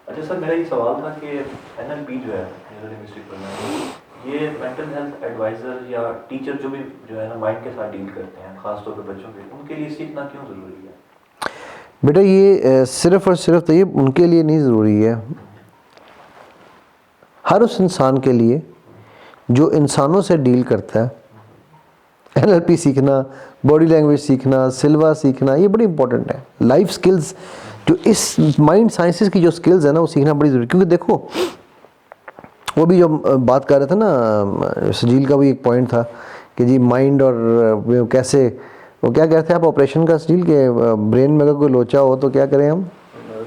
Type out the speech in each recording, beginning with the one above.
अच्छा सर, मेरा ये सवाल था कि एनएलपी जो है, न्यूरो लिंग्विस्टिक प्रोग्रामिंग, ये मेंटल हेल्थ एडवाइज़र या टीचर जो है ना माइंड के साथ डील करते हैं, ख़ासतौर पे बच्चों के, उनके लिए सीखना क्यों ज़रूरी है? बेटा ये सिर्फ़ और सिर्फ तो ये उनके लिए नहीं ज़रूरी है, हर उस इंसान के लिए जो इंसानों से डील करता है। एनएलपी सीखना, बॉडी लैंग्वेज सीखना, सिल्वा सीखना, ये बड़ी इंपॉर्टेंट है। लाइफ स्किल्स जो इस माइंड साइंसेस की जो स्किल्स है ना, वो सीखना बड़ी ज़रूरी, क्योंकि देखो वो भी जो बात कर रहे थे ना, सजील का भी एक पॉइंट था कि जी माइंड और कैसे, वो क्या कहते हैं आप ऑपरेशन का सजील के ब्रेन में अगर कोई लोचा हो तो क्या करें हम?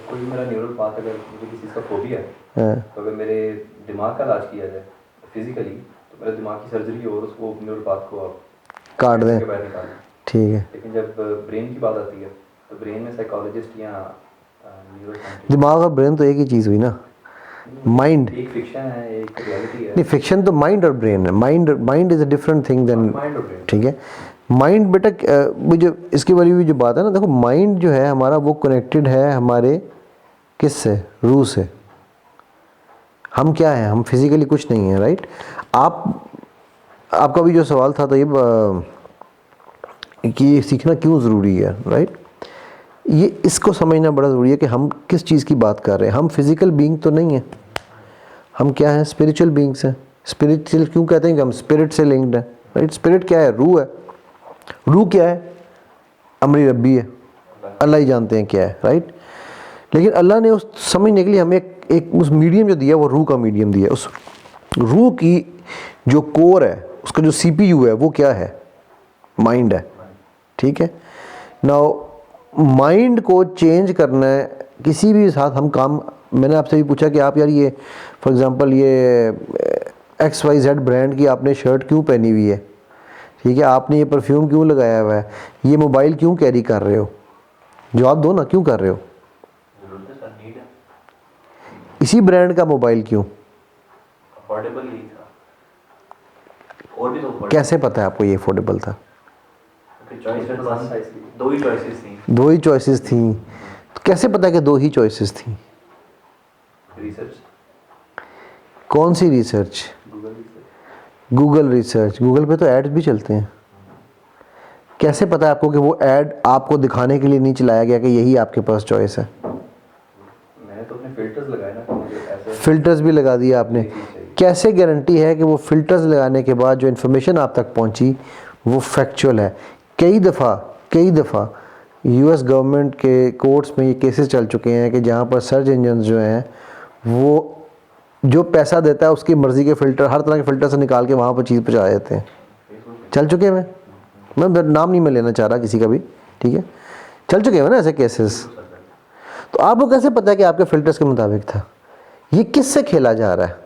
कोई मेरा न्यूरल पाथ, अगर मुझे किसी चीज़ का फोबिया है तो अगर मेरे दिमाग का इलाज किया जाए फिजिकली, तो मेरे दिमाग की सर्जरी हो और उसको न्यूरल पाथ को आप काट दें, के बाहर निकाल दें। ठीक है। लेकिन जब ब्रेन की बात आती है तो ब्रेन में साइकोलॉजिस्ट या न्यूरो दिमाग और ब्रेन तो एक ही चीज़ हुई ना, माइंड। एक फिक्शन है, एक रियलिटी है। नहीं, फिक्शन तो माइंड और ब्रेन है। Mind is a different thing then, mind और ब्रेन, ठीक है। माइंड बेटा मुझे इसकी वाली भी जो बात है ना, देखो माइंड जो है हमारा वो कनेक्टेड है हमारे किस से, रूह से। हम क्या हैं, हम फिजिकली कुछ नहीं है, राइट। आपका भी जो सवाल था तो ये कि ये सीखना क्यों ज़रूरी है, राइट। ये इसको समझना बड़ा ज़रूरी है कि हम किस चीज़ की बात कर रहे हैं। हम फिज़िकल बीइंग तो नहीं है, हम क्या हैं, स्पिरिचुअल बीइंग्स हैं। स्पिरिचुअल क्यों कहते हैं कि हम स्पिरिट से लिंक्ड हैं, राइट। स्पिरिट क्या है, रूह है। रूह क्या है, अमरी रब्बी है, अल्लाह ही जानते हैं क्या है, राइट। लेकिन अल्लाह ने उस समझने के लिए हमें एक उस मीडियम जो दिया, वो रूह का मीडियम दिया। उस रूह की जो कोर है, उसका जो सीपीयू है, वो क्या है, माइंड है, ठीक है। नाउ माइंड को चेंज करना है किसी भी साथ हम काम। मैंने आपसे भी पूछा कि आप यार ये फॉर एग्जांपल ये XYZ ब्रांड की आपने शर्ट क्यों पहनी हुई है, ठीक है, आपने ये परफ्यूम क्यों लगाया हुआ है, ये मोबाइल क्यों कैरी कर रहे हो, जवाब दो ना, क्यों कर रहे हो? ज़रूरत है सर, नीड है। इसी ब्रांड का मोबाइल क्यों? अफोर्डेबल ही था, और भी तो affordable कैसे पता है आपको ये अफोर्डेबल था? क्योंकि चॉइस मेरे पास दो ही चॉइसेस थी। दो ही चॉइसेस थी, तो कैसे पता है कि दो ही चॉइसेस थी? रिसर्च, कौन सी research? Google research. Google research. Google पे तो एड्स भी चलते हैं। कैसे पता है आपको कि वो ऐड आपको दिखाने के लिए नहीं चलाया गया कि यही आपके पास चॉइस है? मैंने तो अपने फिल्टर्स लगाए ना कि मुझे ऐसे फिल्टर्स भी लगा दिए आपने। ये चीज़ चाहिए। कैसे गारंटी है कि वो फिल्टर्स लगाने के बाद जो इन्फॉर्मेशन आप तक पहुंची वो फैक्चुअल है? कई दफ़ा US गवर्नमेंट के कोर्ट्स में ये केसेस चल चुके हैं कि जहाँ पर सर्च इंजन जो हैं वो जो पैसा देता है उसकी मर्ज़ी के फ़िल्टर, हर तरह के फ़िल्टर से निकाल के वहाँ पर चीज़ पहुँचा देते हैं। चल चुके हैं। मैं नाम नहीं मैं लेना चाह रहा किसी का भी, ठीक है, चल चुके हैं ना ऐसे केसेस। तो आपको कैसे पता है कि आपके फ़िल्टर्स के मुताबिक था? ये किससे खेला जा रहा है?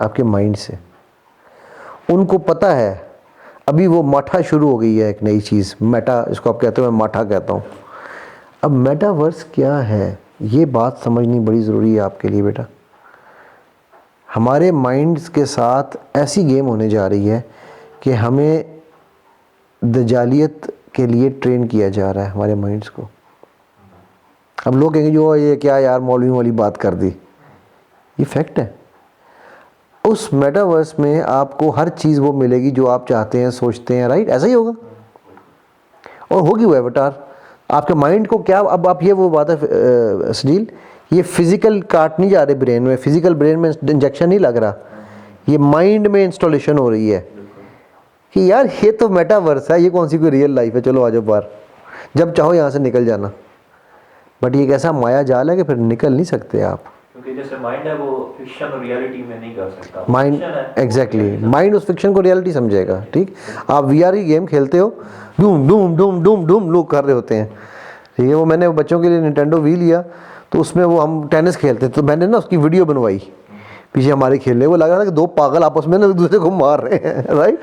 आपके माइंड से। उनको पता है। अभी वो माठा शुरू हो गई है, एक नई चीज़, मेटा, इसको आप कहते हो, मैं माठा कहता हूँ। अब मेटावर्स क्या है, ये बात समझनी बड़ी ज़रूरी है आपके लिए बेटा। हमारे माइंड्स के साथ ऐसी गेम होने जा रही है कि हमें दजालियत के लिए ट्रेन किया जा रहा है हमारे माइंड्स को। अब लोग कहेंगे जो ये क्या यार मौलवी वाली बात कर दी, ये फैक्ट है। उस मेटावर्स में आपको हर चीज़ वो मिलेगी जो आप चाहते हैं, सोचते हैं, राइट, ऐसा ही होगा और होगी वो एवटार। आपके माइंड को क्या, अब आप ये वो बात है सजील, ये फिज़िकल काट नहीं जा रहे ब्रेन में, फिज़िकल ब्रेन में इंजेक्शन नहीं लग रहा, ये माइंड में इंस्टॉलेशन हो रही है कि यार ये तो मेटावर्स है, ये कौन सी कोई रियल लाइफ है, चलो आ जाओ बाहर, जब चाहो यहाँ से निकल जाना। बट ये एक ऐसा माया जाल है कि फिर निकल नहीं सकते आप। क्योंकि जैसे माइंड है वो फिक्शन और रियलिटी में नहीं कर सकता। माइंड एग्जैक्टली, माइंड उस फिक्शन को रियलिटी समझेगा, ठीक। आप VR की गेम खेलते हो, डूम डूम डूम डूम डूम लोग कर रहे होते हैं, ठीक है। वो मैंने बच्चों के लिए निंटेंडो वी लिया, तो उसमें वो हम टेनिस खेलते, तो मैंने ना उसकी वीडियो बनवाई, पीछे हमारे खेलने, वो लग रहा था कि दो पागल आपस में ना एक दूसरे को मार रहे हैं, राइट।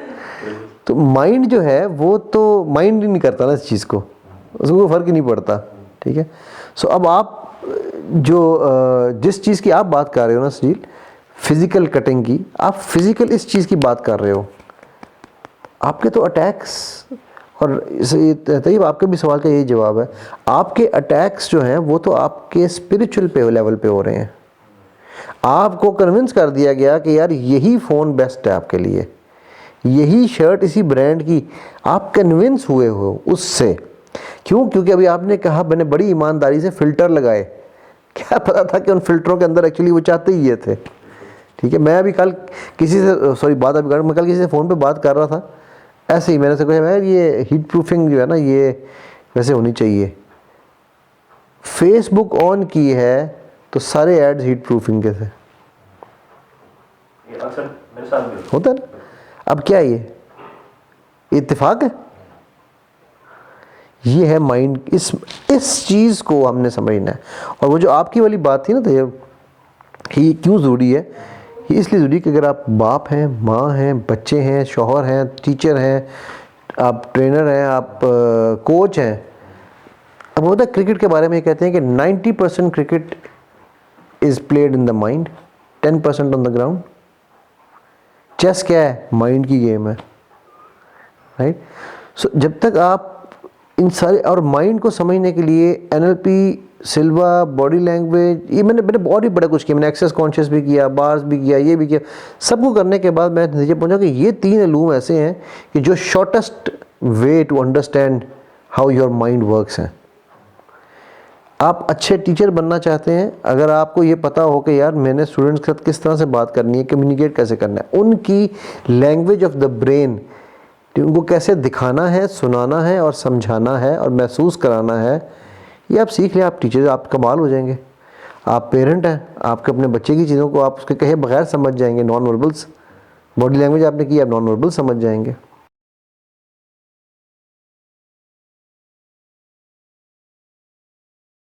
तो माइंड जो है वो तो माइंड ही नहीं करता ना इस चीज़ को, उसको कोई फ़र्क ही नहीं पड़ता, ठीक है। सो अब आप जो जिस चीज़ की आप बात कर रहे हो ना सजील, फिज़िकल कटिंग की, आप फिज़िकल इस चीज़ की बात कर रहे हो। आपके तो अटैक्स और तैयब आपके भी सवाल का यही जवाब है, आपके अटैक्स जो हैं वो तो आपके स्पिरिचुअल पे लेवल पे हो रहे हैं। आपको कन्विंस कर दिया गया कि यार यही फ़ोन बेस्ट है आपके लिए, यही शर्ट इसी ब्रांड की, आप कन्विंस हुए हो उससे। क्यों? क्योंकि अभी आपने कहा मैंने बड़ी ईमानदारी से फ़िल्टर लगाए, क्या पता था कि उन फ़िल्टरों के अंदर एक्चुअली वो चाहते ही ये थे। ठीक है, मैं अभी कल किसी से सॉरी बात अभी मैं कल किसी से फ़ोन पे बात कर रहा था, ऐसे ही मैंने से कहा यार ये हीट प्रूफिंग जो है ना ये वैसे होनी चाहिए। फेसबुक ऑन की है तो सारे एड्स हीट प्रूफिंग के थे, ये अक्सर मेरे साथ भी होता है ना। अब क्या ये इत्तेफाक है? ये है माइंड, इस चीज़ को हमने समझना है। और वो जो आपकी वाली बात थी ना तो ये क्यों ज़रूरी है, ये इसलिए ज़रूरी कि अगर आप बाप हैं, माँ हैं, बच्चे हैं, शौहर हैं, टीचर हैं, आप ट्रेनर हैं, आप कोच हैं। अब होता है क्रिकेट के बारे में कहते हैं कि 90% cricket is played in the mind, 10% on the ground. Chess क्या है? माइंड की गेम है, राइट। सो जब तक आप इन सारे और माइंड को समझने के लिए NLP, सिल्वा, बॉडी लैंग्वेज, ये मैंने बहुत ही बड़ा कुछ किया। मैंने एक्सेस कॉन्शियस भी किया, बार्स भी किया, ये भी किया। सबको करने के बाद मैं नतीजे पहुंचा कि ये 3 इल्लूम ऐसे हैं कि जो shortest way to understand how your mind works हैं। आप अच्छे टीचर बनना चाहते हैं, अगर आपको ये पता हो कि यार मैंने स्टूडेंट्स के साथ किस तरह से बात करनी है, कम्युनिकेट कैसे करना है, उनकी लैंग्वेज ऑफ द ब्रेन, उनको कैसे दिखाना है, सुनाना है और समझाना है और महसूस कराना है, ये आप सीख लें, आप टीचर, आप कमाल हो जाएंगे। आप पेरेंट हैं, आपके अपने बच्चे की चीज़ों को आप उसके कहे बगैर समझ जाएंगे। नॉन वर्बल्स, बॉडी लैंग्वेज आपने की, आप नॉन वर्बल समझ जाएंगे।